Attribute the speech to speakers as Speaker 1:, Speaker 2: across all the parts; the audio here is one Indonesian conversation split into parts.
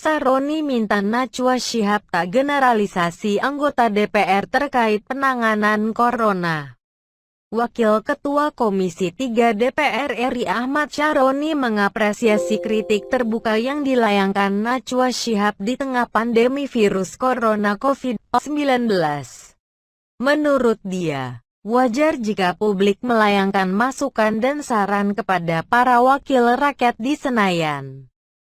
Speaker 1: Sahroni minta Najwa Shihab tak generalisasi anggota DPR terkait penanganan corona. Wakil Ketua Komisi 3 DPR RI Ahmad Syaroni mengapresiasi kritik terbuka yang dilayangkan Najwa Shihab di tengah pandemi virus corona COVID-19. Menurut dia, wajar jika publik melayangkan masukan dan saran kepada para wakil rakyat di Senayan.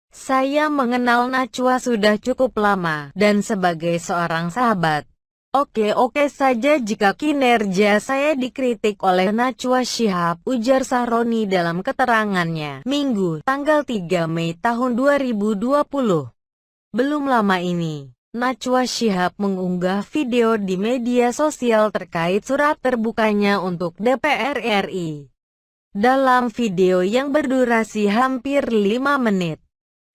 Speaker 1: Saya mengenal Najwa sudah cukup lama, dan sebagai seorang sahabat, oke-oke saja jika kinerja saya dikritik oleh Najwa Shihab, ujar Sahroni dalam keterangannya, Minggu, tanggal 3 Mei tahun 2020. Belum lama ini, Najwa Shihab mengunggah video di media sosial terkait surat terbukanya untuk DPR RI. Dalam video yang berdurasi hampir 5 menit,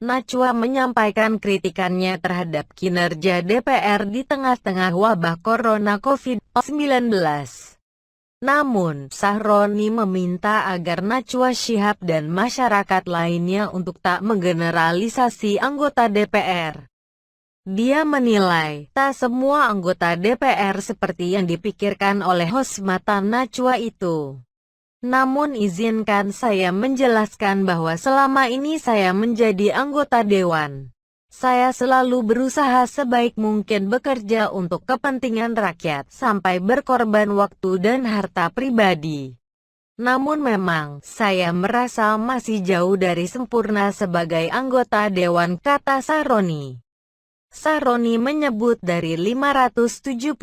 Speaker 1: Najwa menyampaikan kritikannya terhadap kinerja DPR di tengah-tengah wabah corona COVID-19. Namun, Sahroni meminta agar Najwa Shihab dan masyarakat lainnya untuk tak menggeneralisasi anggota DPR. Dia menilai, tak semua anggota DPR seperti yang dipikirkan oleh host mata Najwa itu. Namun izinkan saya menjelaskan bahwa selama ini saya menjadi anggota dewan. Saya selalu berusaha sebaik mungkin bekerja untuk kepentingan rakyat sampai berkorban waktu dan harta pribadi. Namun memang, saya merasa masih jauh dari sempurna sebagai anggota dewan, kata Sahroni. Sahroni menyebut dari 575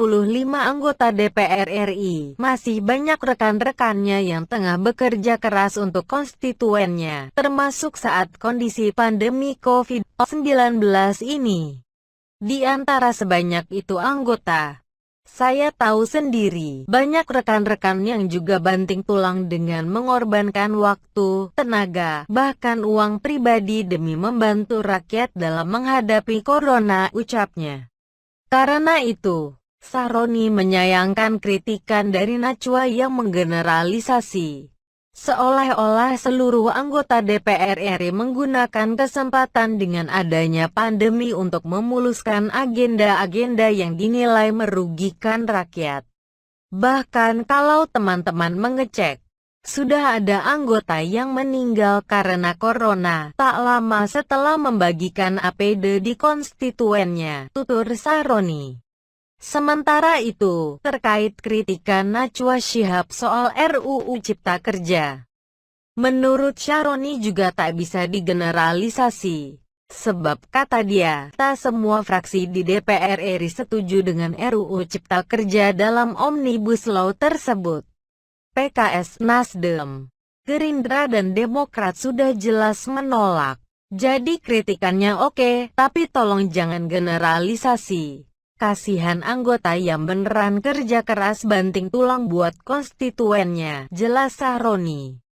Speaker 1: anggota DPR RI, masih banyak rekan-rekannya yang tengah bekerja keras untuk konstituennya, termasuk saat kondisi pandemi COVID-19 ini. Di antara sebanyak itu anggota, saya tahu sendiri, banyak rekan-rekan yang juga banting tulang dengan mengorbankan waktu, tenaga, bahkan uang pribadi demi membantu rakyat dalam menghadapi corona, ucapnya. Karena itu, Sahroni menyayangkan kritikan dari Najwa yang menggeneralisasi, seolah-olah seluruh anggota DPR RI menggunakan kesempatan dengan adanya pandemi untuk memuluskan agenda-agenda yang dinilai merugikan rakyat. Bahkan kalau teman-teman mengecek, sudah ada anggota yang meninggal karena corona tak lama setelah membagikan APD di konstituennya, tutur Sahroni. Sementara itu, terkait kritikan Najwa Shihab soal RUU Cipta Kerja, menurut Syaroni juga tak bisa digeneralisasi. Sebab, kata dia, tak semua fraksi di DPR RI setuju dengan RUU Cipta Kerja dalam Omnibus Law tersebut. PKS, Nasdem, Gerindra dan Demokrat sudah jelas menolak. Jadi kritikannya oke, tapi tolong jangan generalisasi. Kasihan anggota yang beneran kerja keras banting tulang buat konstituennya, jelas Sahroni.